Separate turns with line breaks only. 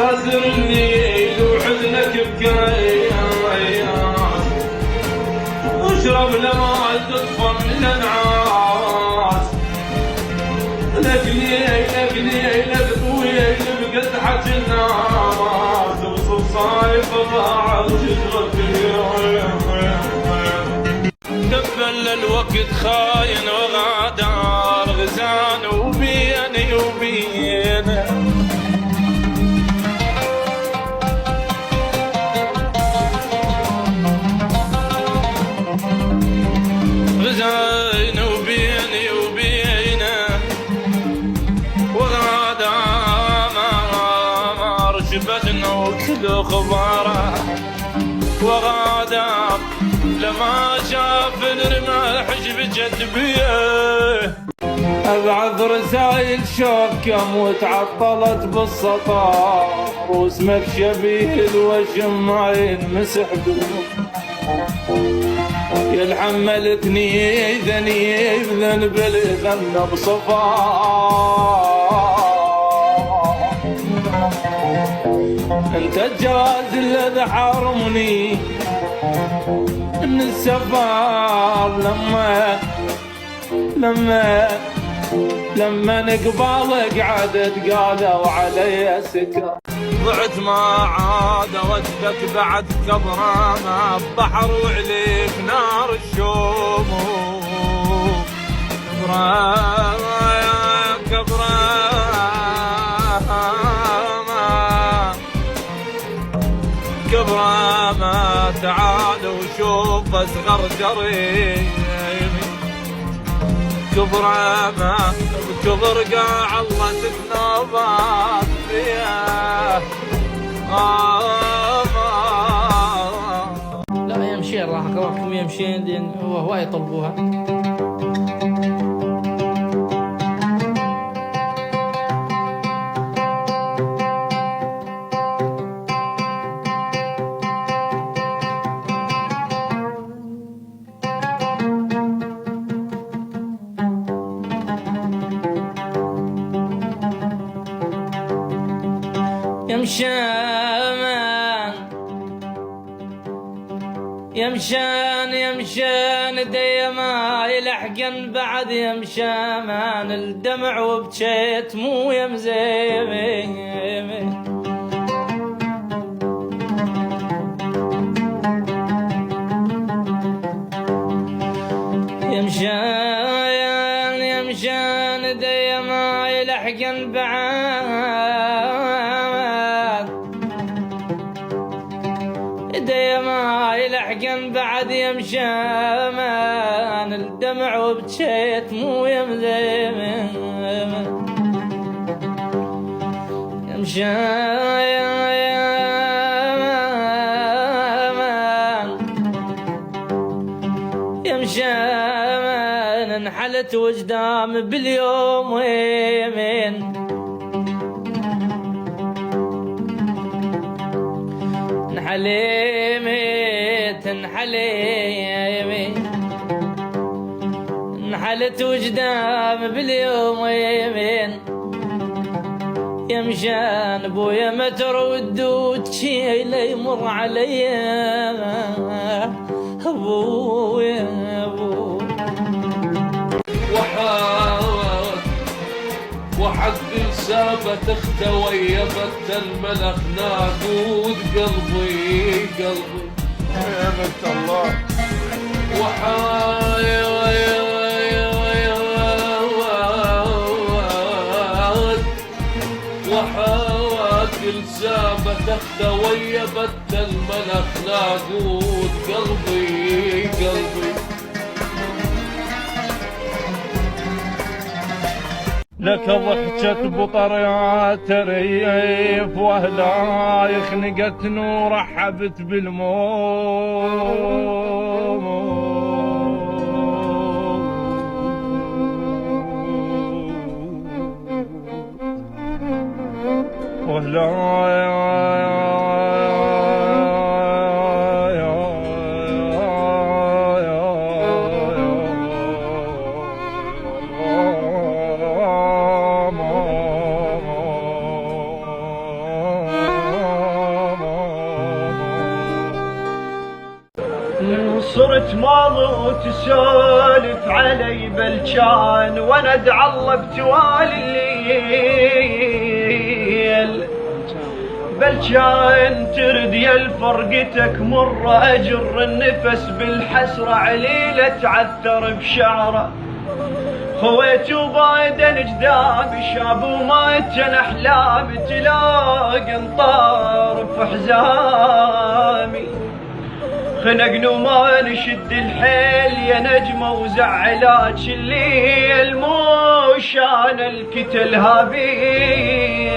غازر الليل وحزنك بكيان، واشرب لما تطفى من الانعاس. لك ليلك طويل بقدحة الناس، وصل صايف ضاع وشجرة دبل الوقت خاين وغادر غزان وبيني وبينه. غزان وبيني وبينه وغادر شبتنا وكل خبره. وغادر لما شاف الرمح بجد بيه. ابعث رسايل شوق كم وتعطلت بالسطار، واسمك شبيل وشمعين مسح دموع. يا الحملتني ذنيب ذنب الذنب صفار. انت الجواز الذي حرمني من السفر. لما نقبالك عدد قالوا علي سكر. ضعت ما عاد ودك بعد كبرامة بحر وعليك نار الشوم. كبرامة تعال وشوف اصغر جريمي. كبرامة بكبر قاع الله تتناظر فيها.
لا يمشين راح اقراكم يمشين لان هو يطلبوها. يمشان ديما يلحقن بعد يمشان الدمع وبكيت مو يمزيمي. يمشان ديما يلحقن بعد ديما يلحقن بعد يمشان الدمع وبكيت مو يمزيمي. يمشان انحلت وجدام باليومين. انحلت وجدام باليومين. يمشان بويا ما ترد وتشي لا يمر علي ابويا
وحق سابت اختوي بت الملخ ناقود قلبي يا بنت الله. وحاكل سابت اختوي بت الملخ ناقود قلبي. لك ضحكت بطريات ريف واهلا يخنقت نور حبت بالموم. واهلا
صرت ماضي وتسولف علي بلجان وانا ادعى الله بتوالي الليل. بلجان ترد يا الفرقتك مرة اجر النفس بالحسرة عليلة تعثر بشعره. خويت وبايدن جذاب شاب وما يتن احلام تلاقي انطار في حزامي. خنقنا وما نشد الحيل يا نجمة وزعلات الليل مو شان الكتل هابيل.